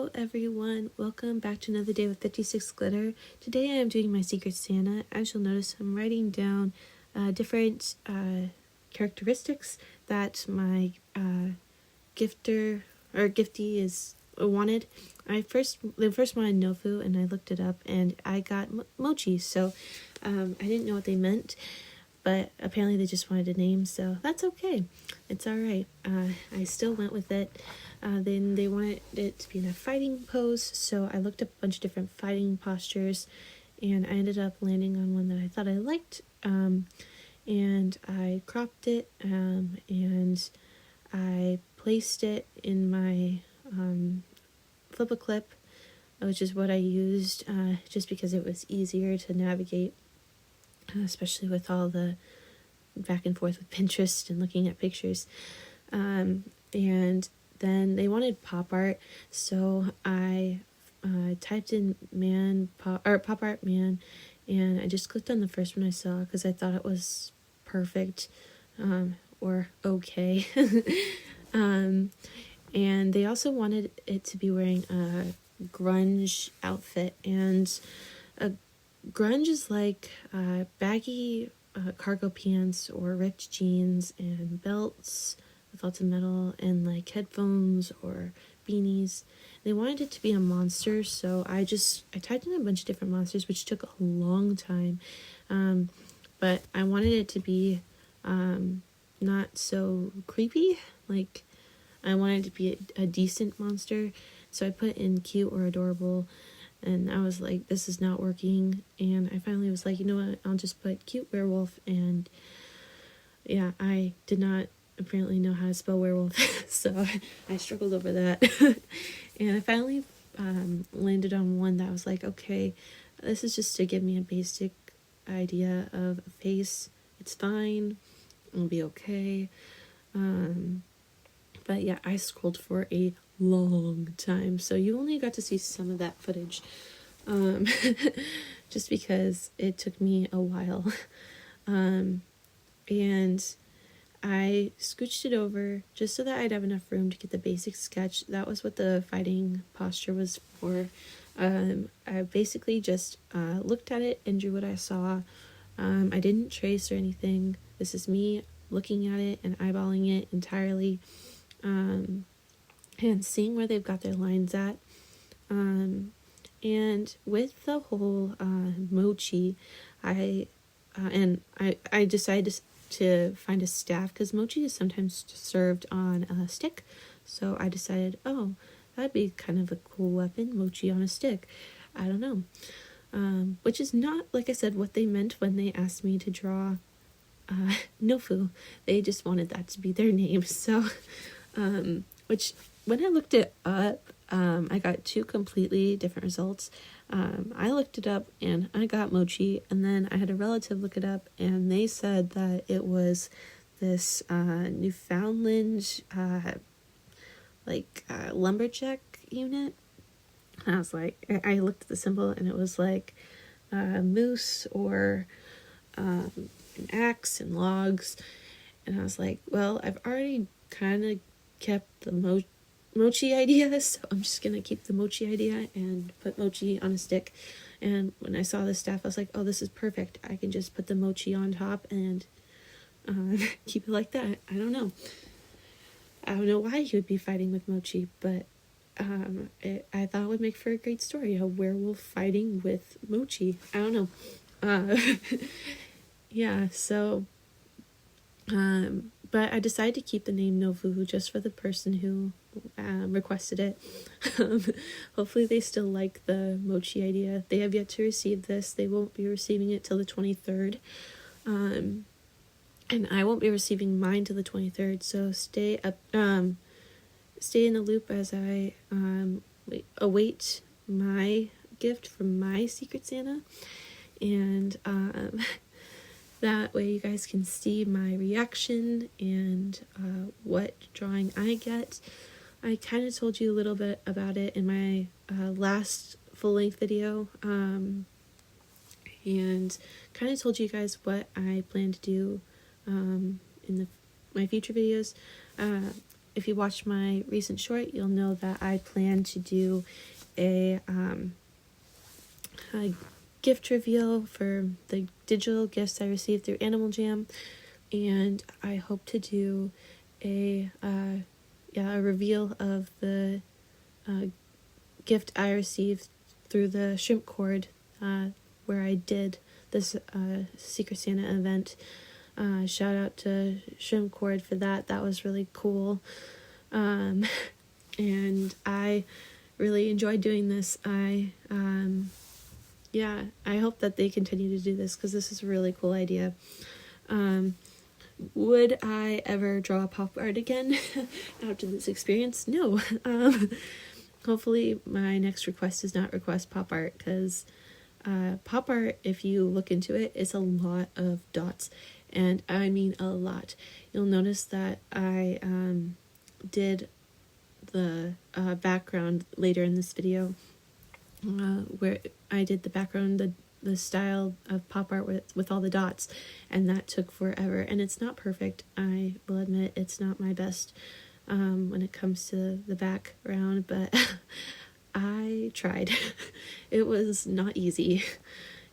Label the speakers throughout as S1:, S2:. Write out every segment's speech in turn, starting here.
S1: Hello everyone, welcome back to another day with 56 Glitter. Today I am doing my Secret Santa. As you'll notice, I'm writing down different characteristics that my gifter or giftee is wanted. They first wanted Nofu, and I looked it up and I got Mochi, so I didn't know what they meant, but apparently they just wanted a name, so that's okay. It's alright. I still went with it. Then they wanted it to be in a fighting pose, so I looked up a bunch of different fighting postures, and I ended up landing on one that I thought I liked, and I cropped it, and I placed it in my flip-a-clip, which is what I used just because it was easier to navigate, especially with all the back and forth with Pinterest and looking at pictures. And then they wanted pop art, so I typed in pop art man, and I just clicked on the first one I saw because I thought it was perfect, or okay. And they also wanted it to be wearing a grunge outfit, and a grunge is like baggy cargo pants or ripped jeans and belts with lots of metal and like headphones or beanies. They wanted it to be a monster, so I typed in a bunch of different monsters, which took a long time, but I wanted it to be not so creepy. Like, I wanted it to be a decent monster, so I put in cute or adorable, and I was like, this is not working, and I finally was like, you know what, I'll just put cute werewolf. And yeah, I did not apparently know how to spell werewolf, so I struggled over that. And I finally landed on one that was like, okay, this is just to give me a basic idea of a face. It's fine, it'll be okay. But yeah, I scrolled for a long time, so you only got to see some of that footage, just because it took me a while. And I scooched it over just so that I'd have enough room to get the basic sketch. That was what the fighting posture was for. I basically just looked at it and drew what I saw. I didn't trace or anything. This is me looking at it and eyeballing it entirely, and seeing where they've got their lines at. And with the whole mochi, I decided to find a staff, because mochi is sometimes served on a stick, so I decided, oh, that'd be kind of a cool weapon, mochi on a stick. I don't know, which is not, like I said, what they meant when they asked me to draw Nofu. They just wanted that to be their name. So which, when I looked it up, I got two completely different results. I looked it up and I got mochi, and then I had a relative look it up and they said that it was this Newfoundland lumberjack unit. And I was like, I looked at the symbol and it was like a moose or an axe and logs, and I was like, well, I've already kind of kept the mochi idea, so I'm just gonna keep the mochi idea and put mochi on a stick. And when I saw the staff, I was like, oh, this is perfect. I can just put the mochi on top and keep it like that. I don't know why he would be fighting with mochi, but I thought it would make for a great story, a werewolf fighting with mochi. I don't know. Yeah, so but I decided to keep the name Nofu just for the person who requested it. Hopefully they still like the mochi idea. They have yet to receive this. They won't be receiving it till the 23rd. And I won't be receiving mine till the 23rd, so stay in the loop as I await my gift from my Secret Santa. And that way you guys can see my reaction and what drawing I get. I kind of told you a little bit about it in my last full-length video, and kind of told you guys what I plan to do in my future videos. if you watched my recent short, you'll know that I plan to do a gift reveal for the digital gifts I received through Animal Jam, and I hope to do a reveal of the gift I received through the Shrimp Cord, where I did this Secret Santa event. Shout out to Shrimp Cord for that. That was really cool. And I really enjoyed doing this. I hope that they continue to do this, because this is a really cool idea. Would I ever draw pop art again after this experience? No. Hopefully my next request does not request pop art, because pop art, if you look into it, is a lot of dots, and I mean a lot. You'll notice that I did the background later in this video, where I did the background, the style of pop art with all the dots, and that took forever, and it's not perfect. I will admit it's not my best when it comes to the background, but I tried. It was not easy,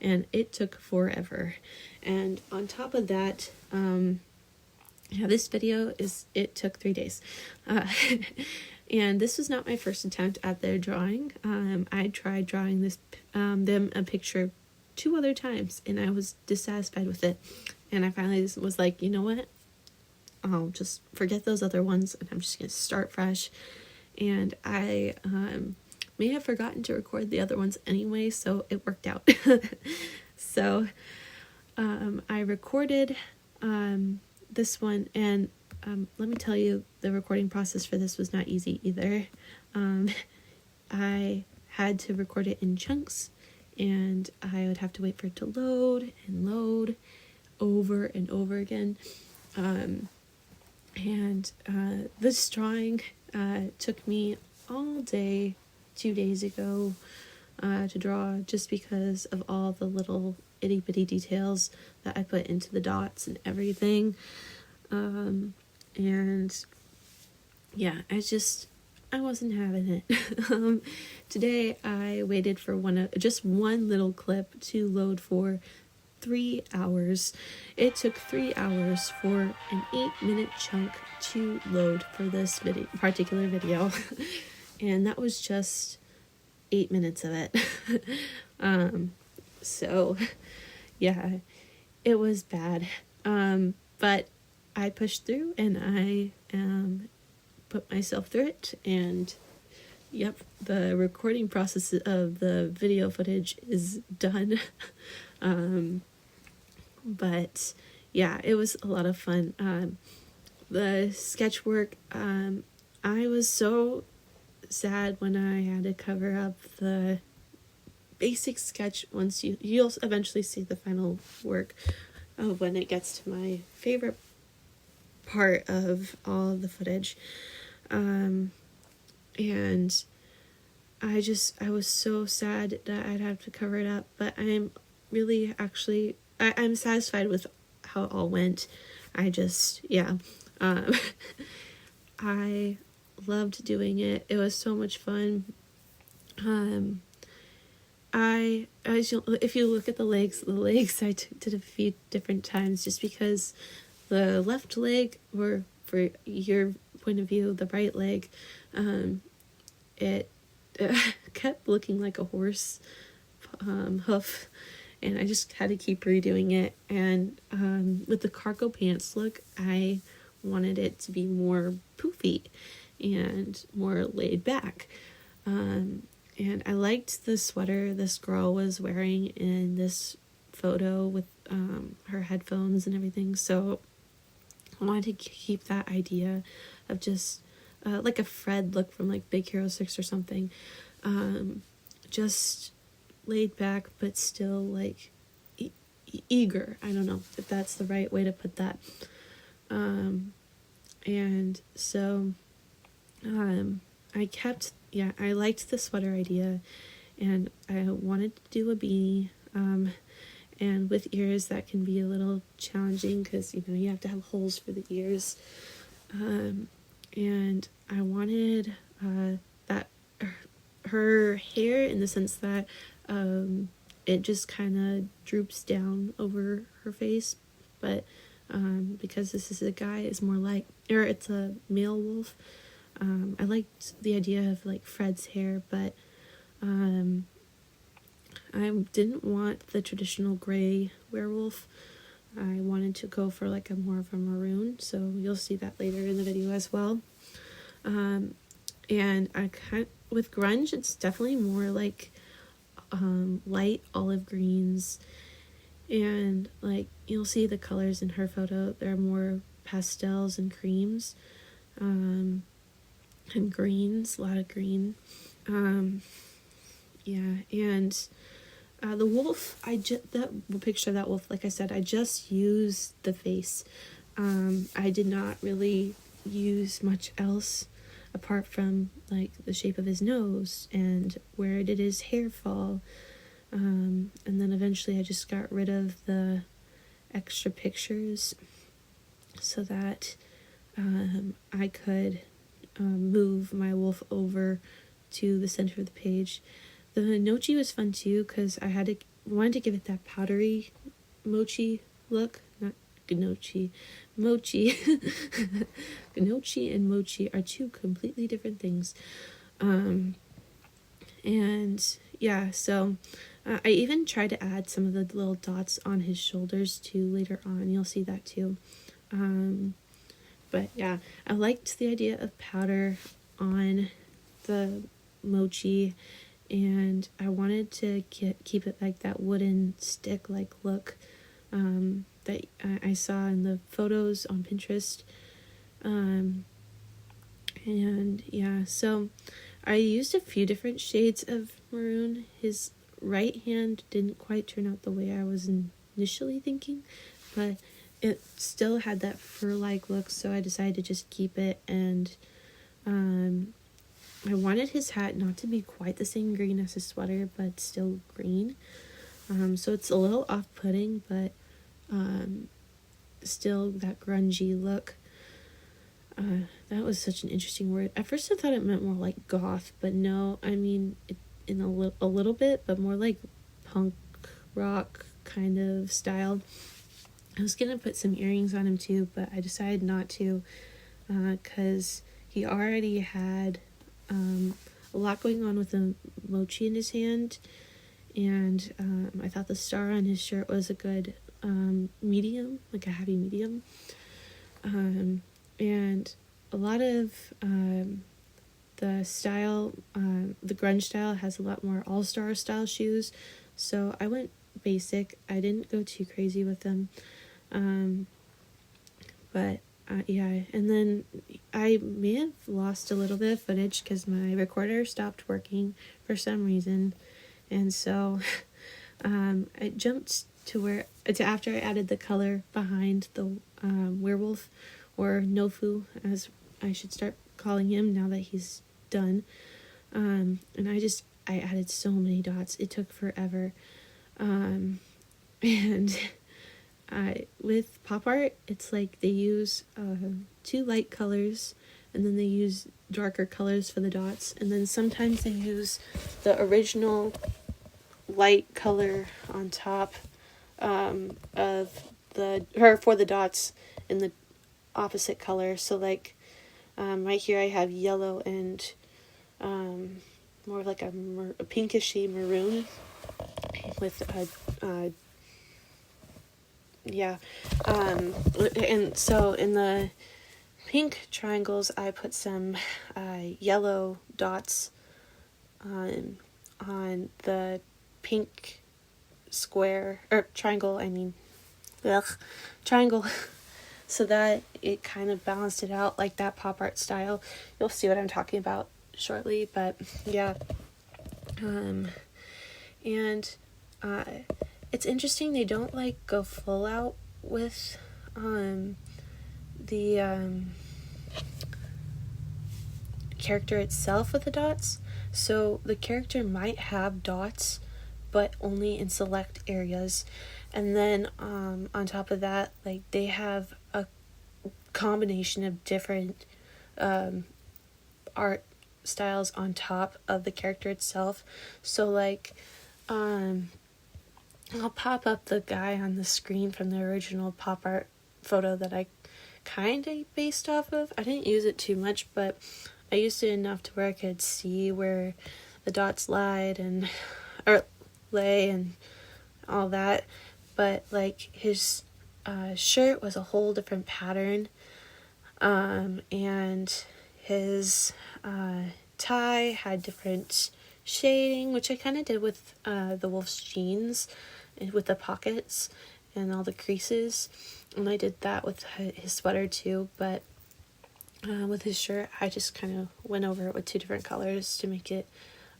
S1: and it took forever. And on top of that, this video it took 3 days. And this was not my first attempt at their drawing. I tried drawing them a picture 2 other times, and I was dissatisfied with it. And I finally was like, you know what? I'll just forget those other ones, and I'm just going to start fresh. And I may have forgotten to record the other ones anyway, so it worked out. So I recorded this one, and let me tell you, the recording process for this was not easy either. I had to record it in chunks, and I would have to wait for it to load and load over and over again. And this drawing took me all day 2 days ago to draw, just because of all the little itty bitty details that I put into the dots and everything. And yeah, I wasn't having it. Today I waited for just one little clip to load for 3 hours. It took 3 hours for an 8-minute chunk to load for this particular video. And that was just 8 minutes of it. So yeah, it was bad. But I pushed through, and I put myself through it, and yep, the recording process of the video footage is done. But yeah, it was a lot of fun. The sketch work, I was so sad when I had to cover up the basic sketch. Once you'll eventually see the final work when it gets to my favorite part of all of the footage. And I was so sad that I'd have to cover it up, but I'm really I'm satisfied with how it all went. I loved doing it. It was so much fun. If you look at the legs I did a few different times, just because the left leg, or for your point of view, the right leg, it kept looking like a horse hoof, and I just had to keep redoing it. And with the cargo pants look, I wanted it to be more poofy and more laid back. And I liked the sweater this girl was wearing in this photo with her headphones and everything, so I wanted to keep that idea of just like a Fred look from like Big Hero 6 or something. Just laid back, but still like eager. I don't know if that's the right way to put that. And so I liked the sweater idea, and I wanted to do a beanie, and with ears that can be a little challenging, because you have to have holes for the ears, and I wanted that her hair, in the sense that it just kind of droops down over her face, but because this is a guy, it's more like, or it's a male wolf. I liked the idea of like Fred's hair, but I didn't want the traditional gray werewolf. I wanted to go for like a more of a maroon, so you'll see that later in the video as well. And I with grunge, it's definitely more like light olive greens, and like you'll see the colors in her photo, they're more pastels and creams, and greens, a lot of green. Yeah, and the wolf, that picture of that wolf, like I said, I just used the face. I did not really use much else apart from like the shape of his nose and where did his hair fall. And then eventually I just got rid of the extra pictures so that I could move my wolf over to the center of the page. The nochi was fun too because I wanted to give it that powdery mochi look, not gnocchi, mochi. Gnocchi and mochi are two completely different things. And yeah, so I even tried to add some of the little dots on his shoulders too later on. You'll see that too. But yeah, I liked the idea of powder on the mochi, and I wanted to keep it like that wooden stick like look that I saw in the photos on Pinterest. And yeah, so I used a few different shades of maroon. His right hand didn't quite turn out the way I was initially thinking, but it still had that fur-like look, so I decided to just keep it. And I wanted his hat not to be quite the same green as his sweater, but still green. So it's a little off-putting, but still that grungy look. That was such an interesting word. At first I thought it meant more like goth, but no, I mean it in a little bit, but more like punk rock kind of style. I was gonna put some earrings on him too, but I decided not to because he already had a lot going on with the mochi in his hand, and I thought the star on his shirt was a good medium, like a happy medium. And a lot of the style, the grunge style has a lot more all-star style shoes, so I went basic. I didn't go too crazy with them. But yeah, and then I may have lost a little bit of footage because my recorder stopped working for some reason, and so I jumped to after I added the color behind the werewolf, or Nofu as I should start calling him now that he's done. And I added so many dots, it took forever. And with pop art, it's like they use 2 light colors, and then they use darker colors for the dots, and then sometimes they use the original light color on top of for the dots in the opposite color. So like right here I have yellow and more like a pinkishy maroon with a and so in the pink triangles I put some yellow dots on the pink square or triangle, triangle so that it kind of balanced it out like that pop art style. You'll see what I'm talking about shortly, but yeah. And it's interesting, they don't like go full out with the character itself with the dots. So the character might have dots, but only in select areas. And then on top of that, like they have a combination of different art styles on top of the character itself. So like, I'll pop up the guy on the screen from the original pop art photo that I kind of based off of. I didn't use it too much, but I used it enough to where I could see where the dots lay and all that. But like his shirt was a whole different pattern, and his tie had different shading, which I kind of did with the wolf's jeans with the pockets and all the creases, and I did that with his sweater too. But with his shirt, I just kind of went over it with two different colors to make it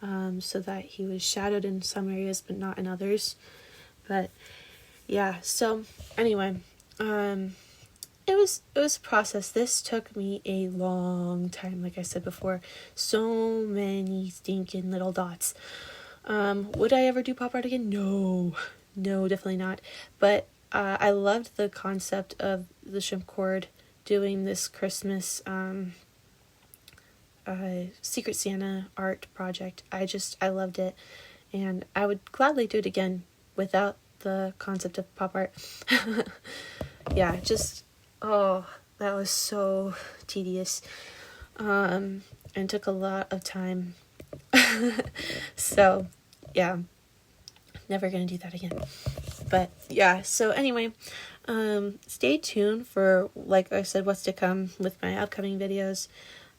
S1: so that he was shadowed in some areas but not in others. But yeah, so anyway, it was a process. This took me a long time, like I said before. So many stinking little dots. Would I ever do pop art again? No, definitely not. But I loved the concept of the shrimp cord doing this Christmas Secret Santa art project. I loved it, and I would gladly do it again without the concept of pop art. Yeah, that was so tedious, and took a lot of time. So yeah, never gonna do that again. But yeah, so anyway, stay tuned for, like I said, what's to come with my upcoming videos.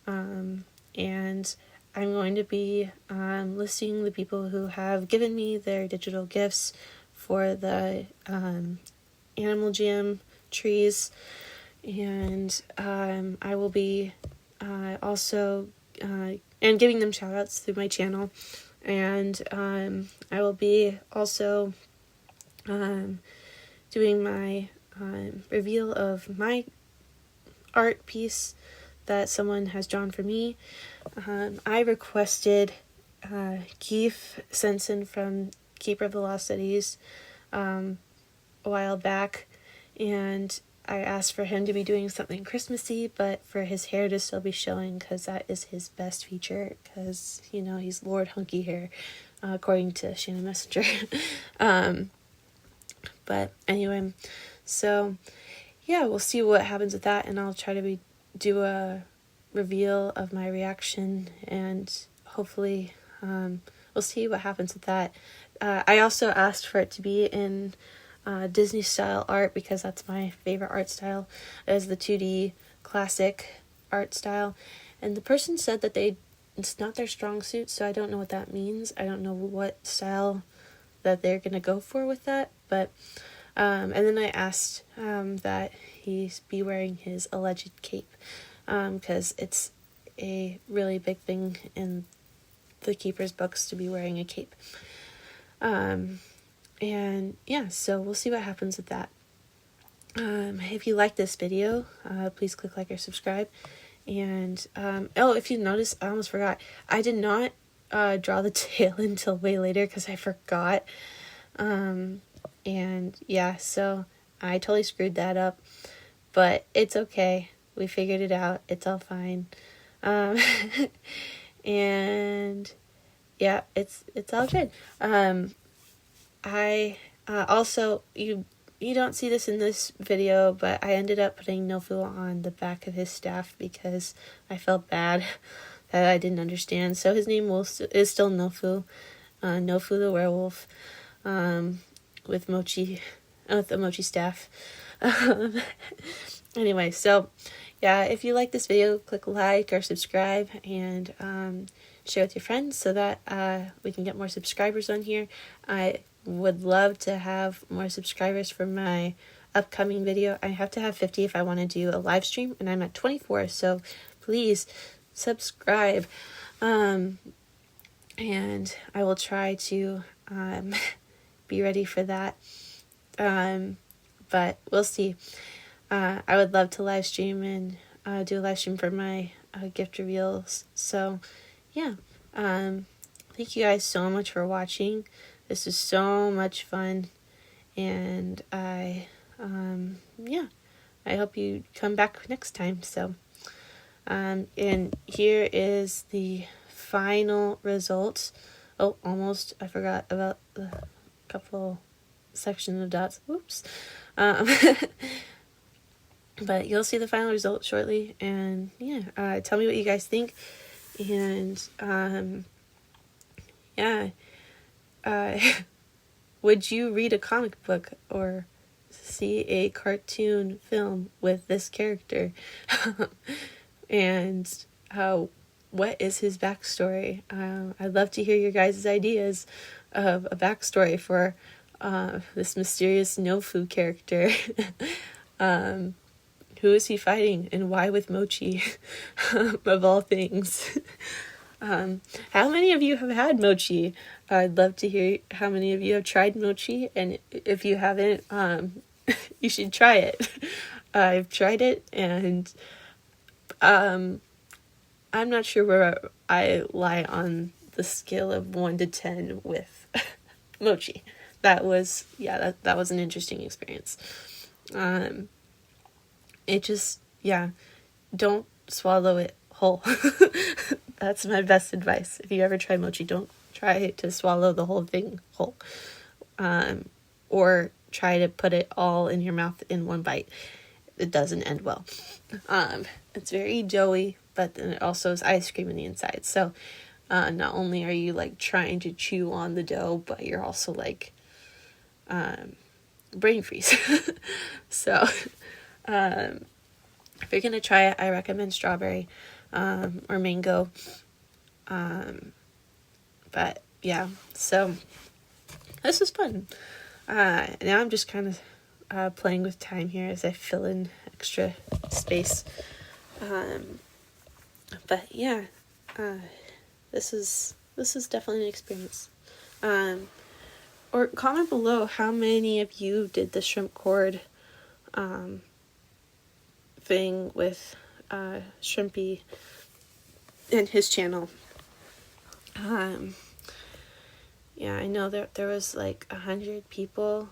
S1: And I'm going to be listing the people who have given me their digital gifts for the Animal Jam trees, and I will be also and giving them shout outs through my channel, and I will be also doing my reveal of my art piece that someone has drawn for me. I requested Keith Sensen from Keeper of the Lost Cities a while back, and I asked for him to be doing something Christmassy, but for his hair to still be showing, because that is his best feature, because, you know, he's Lord Hunky Hair, according to Shannon Messenger. But anyway, so yeah, we'll see what happens with that, and I'll try to do a reveal of my reaction, and hopefully we'll see what happens with that. I also asked for it to be in Disney style art, because that's my favorite art style, as the 2D classic art style, and the person said that it's not their strong suit, so I don't know what that means. I don't know what style that they're gonna go for with that, but and then I asked that he be wearing his alleged cape, because it's a really big thing in the Keeper's books to be wearing a cape. And yeah, so we'll see what happens with that. If you like this video, please click like or subscribe. And if you notice, I almost forgot, I did not draw the tail until way later because I forgot. And yeah, so I totally screwed that up, but it's okay. We figured it out. It's all fine. And yeah, it's all good. I also, you don't see this in this video, but I ended up putting Nofu on the back of his staff because I felt bad that I didn't understand. So his name is still Nofu, Nofu the werewolf, with the mochi staff. Anyway, so yeah, if you like this video, click like or subscribe, and share with your friends so that we can get more subscribers on here. I would love to have more subscribers for my upcoming video. I have to have 50 if I want to do a live stream, and I'm at 24, so please subscribe. And I will try to be ready for that. But we'll see. I would love to live stream and do a live stream for my gift reveals. So yeah, thank you guys so much for watching. This is so much fun, and I hope you come back next time. So And here is the final result. Oh, almost, I forgot about the couple section of dots. Oops. But you'll see the final result shortly, and yeah, tell me what you guys think. And yeah, would you read a comic book or see a cartoon film with this character? And what is his backstory? I'd love to hear your guys' ideas of a backstory for this mysterious no-food character. Who is he fighting, and why with mochi, of all things? How many of you have had mochi? I'd love to hear how many of you have tried mochi, and if you haven't, you should try it. I've tried it, and I'm not sure where I lie on the scale of 1 to 10 with mochi. That was an interesting experience. It just, don't swallow it whole. That's my best advice. If you ever try mochi, don't try to swallow the whole thing whole. Or try to put it all in your mouth in one bite. It doesn't end well. It's very doughy, but then it also is ice cream in the inside. So not only are you like trying to chew on the dough, but you're also like brain freeze. So if you're gonna try it, I recommend strawberry or mango. But yeah, so this was fun. Now I'm just kind of playing with time here as I fill in extra space. But yeah, this is definitely an experience. Or comment below how many of you did the shrimp cord thing with Shrimpy and his channel. Yeah, I know there was like 100 people,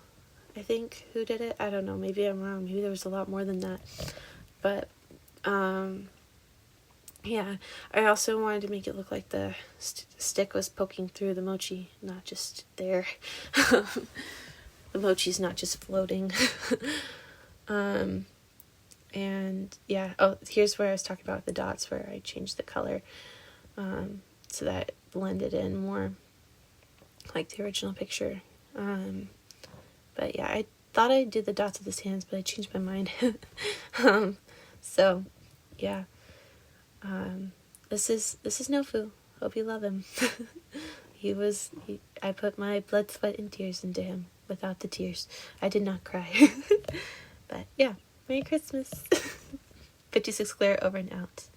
S1: I think, who did it. I don't know, maybe I'm wrong, maybe there was a lot more than that. But yeah, I also wanted to make it look like the stick was poking through the mochi, not just there. The mochi's not just floating. And yeah, oh, here's where I was talking about the dots, where I changed the color so that it blended in more like the original picture. But yeah, I thought I did the dots with his hands, but I changed my mind. So yeah, this is Nofu. Hope you love him. I put my blood, sweat, and tears into him. Without the tears, I did not cry. But yeah, Merry Christmas. 56 Claire over and out.